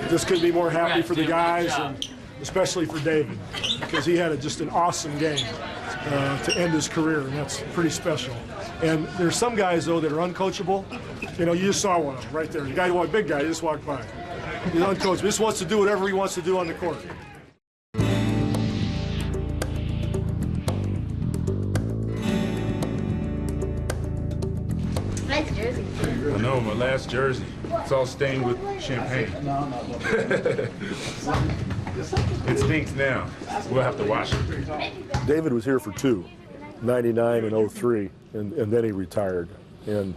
this couldn't be more happy for the guys, and especially for David, because he had just an awesome game to end his career, and that's pretty special. And there's some guys, though, that are uncoachable. You know, you just saw one of them right there. The guy, a big guy, just walked by. He's uncoachable. He just wants to do whatever he wants to do on the court. Nice jersey. I know, my last jersey. It's all stained with champagne. It stinks now. We'll have to wash it. David was here for two, 99 and 03, and then he retired. And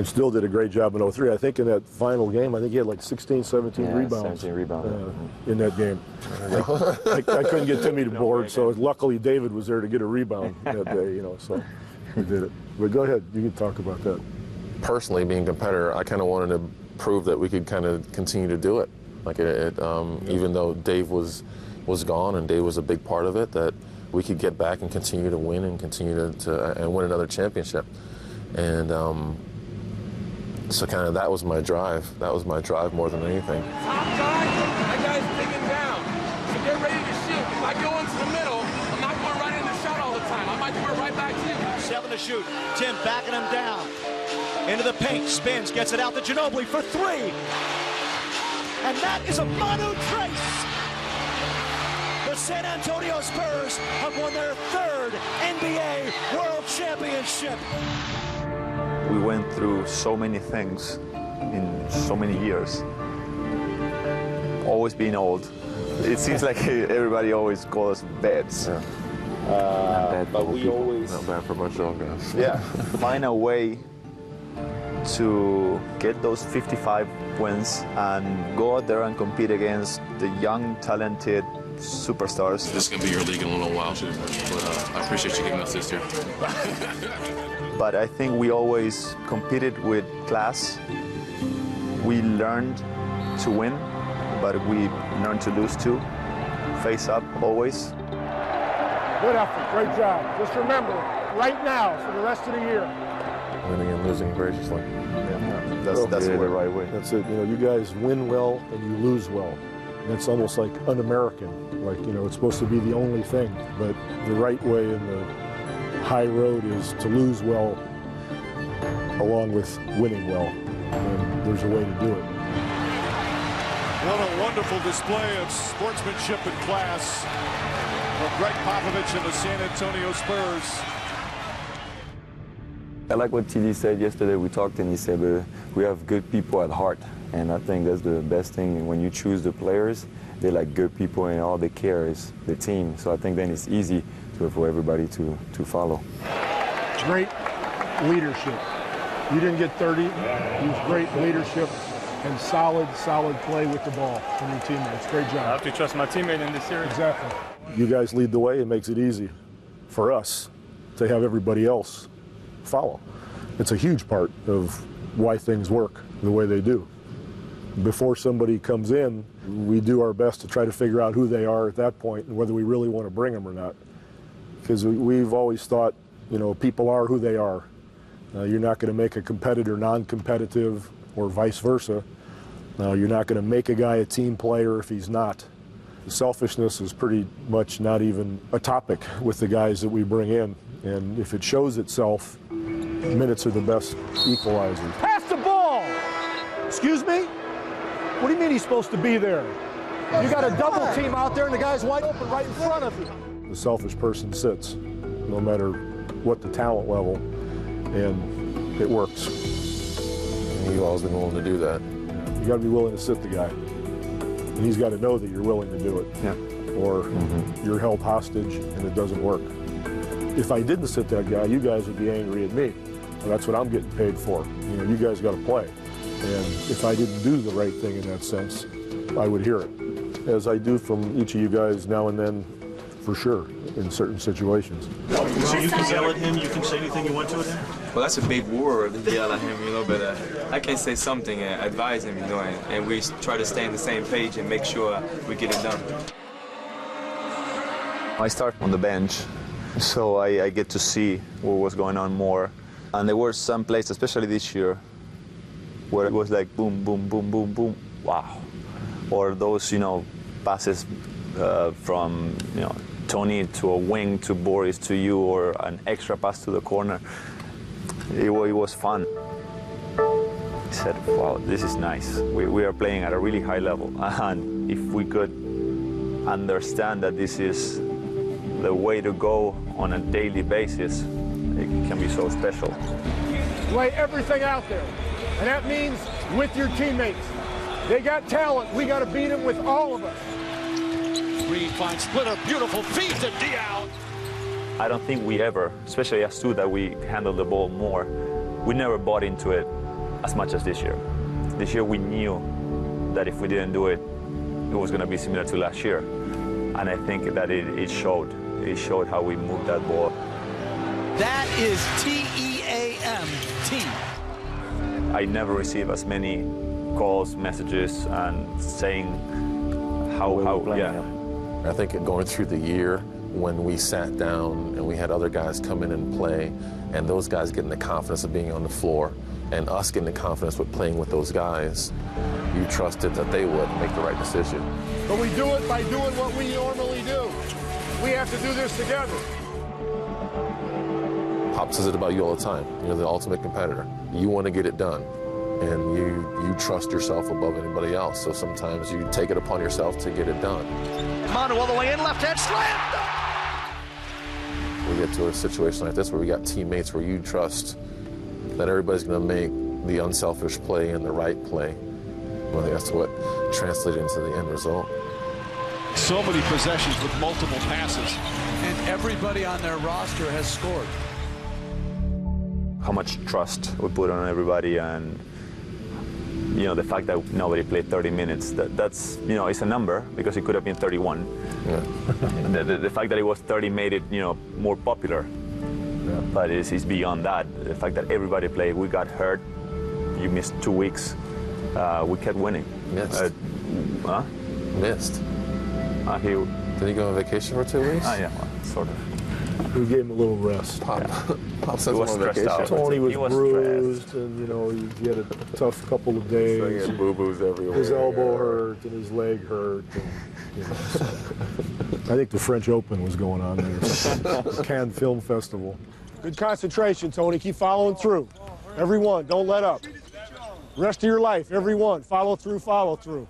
still did a great job in 03. I think in that final game, I think he had like 16, 17 rebounds. 17 rebounds. In that game. I couldn't get Timmy to board, so luckily David was there to get a rebound that day, you know, so he did it. But go ahead, you can talk about that. Personally, being a competitor, I kind of wanted to prove that we could kind of continue to do it. Like even though Dave was gone and Dave was a big part of it, that we could get back and continue to win and continue to win another championship. And so kind of that was my drive. That was my drive more than anything. Top guy, that guy's digging down. So get ready to shoot. If I go into the middle, I'm not going right in the shot all the time. I might do it right back to you. 7 to shoot. Tim backing him down. Into the paint, spins, gets it out to Ginobili for 3. And that is a Manu Trace. The San Antonio Spurs have won their 3rd NBA World Championship. We went through so many things in so many years. Always being old. It seems like everybody always calls us vets. Yeah. But we always... Not bad for Montreal guys. Yeah, find a way to get those 55 wins and go out there and compete against the young, talented superstars. This is going to be your league in a little while, but I appreciate you giving us this year. But I think we always competed with class. We learned to win, but we learned to lose too. Face up always. Good effort, great job. Just remember, right now, for the rest of the year. Winning and losing graciously. Yeah, that's the right way. That's it. You know, you guys win well and you lose well. That's almost like un-American. Like, you know, it's supposed to be the only thing. But the right way in the high road is to lose well along with winning well. And there's a way to do it. What a wonderful display of sportsmanship and class from Greg Popovich and the San Antonio Spurs. I like what TD said yesterday. We talked and he said we have good people at heart. And I think that's the best thing. When you choose the players, they're like good people and all they care is the team. So I think then it's easy for everybody to follow. Great leadership. You didn't get 30. It was great leadership and solid play with the ball from your teammates. Great job. I have to trust my teammate in this series. Exactly. You guys lead the way. It makes it easy for us to have everybody else follow. It's a huge part of why things work the way they do. Before somebody comes in, we do our best to try to figure out who they are at that point and whether we really want to bring them or not. Because we've always thought, you know, people are who they are. You're not going to make a competitor non-competitive or vice versa. You're not going to make a guy a team player if he's not. Selfishness is pretty much not even a topic with the guys that we bring in. And if it shows itself, minutes are the best equalizer. Pass the ball! Excuse me? What do you mean he's supposed to be there? You got a double team out there and the guy's wide open right in front of you. The selfish person sits, no matter what the talent level, and it works. And you've always been willing to do that. You got to be willing to sit the guy. And he's got to know that you're willing to do it. Yeah. Or you're held hostage and it doesn't work. If I didn't sit that guy, you guys would be angry at me. Well, that's what I'm getting paid for. You know, you guys got to play. And if I didn't do the right thing in that sense, I would hear it. As I do from each of you guys now and then, for sure, in certain situations. So you can yell at him, you can say anything you want to at him? Well, that's a big word to yell at him, you know, but I can say something and advise him, you know, and we try to stay on the same page and make sure we get it done. I start on the bench, so I get to see what was going on more. And there were some plays, especially this year, where it was like boom, boom, boom, boom, boom, wow. or those, passes from, Tony to a wing to Boris to you, or an extra pass to the corner. It was fun. I said, wow, this is nice. We are playing at a really high level. And if we could understand that this is the way to go on a daily basis, it can be so special. Lay everything out there, and that means with your teammates. They got talent. We got to beat them with all of us. Green finds Splitter, beautiful feed to Diao. I don't think we ever, especially us two that we handle the ball more, we never bought into it as much as this year. This year we knew that if we didn't do it, it was going to be similar to last year. And I think that it showed. It showed how we moved that ball. That is TEAM, team. I never receive as many calls, messages, and saying how yeah. I think going through the year, when we sat down and we had other guys come in and play, and those guys getting the confidence of being on the floor, and us getting the confidence with playing with those guys, you trusted that they would make the right decision. But we do it by doing what we normally do. We have to do this together. Pop says it about you all the time. You're the ultimate competitor. You want to get it done, and you trust yourself above anybody else. So sometimes you take it upon yourself to get it done. Manu all the way in, left hand slam. We get to a situation like this where we got teammates where you trust that everybody's going to make the unselfish play and the right play. Well, I think that's what translated into the end result. So many possessions with multiple passes. And everybody on their roster has scored. How much trust we put on everybody, and the fact that nobody played 30 minutes, that's it's a number because it could have been 31. Yeah. the fact that it was 30 made it more popular. Yeah. But it's beyond that. The fact that everybody played, we got hurt, you missed 2 weeks, we kept winning. Missed. Missed. Did he go on vacation for 2 weeks? Yeah, well, sort of. We gave him a little rest. Pop says was on stressed vacation. out. Tony was bruised, stressed. and he had a tough couple of days. So he had boo-boos everywhere. His elbow hurt and his leg hurt. And, so. I think the French Open was going on there. Cannes Film Festival. Good concentration, Tony. Keep following through. Everyone, don't let up. Rest of your life, everyone, follow through, follow through.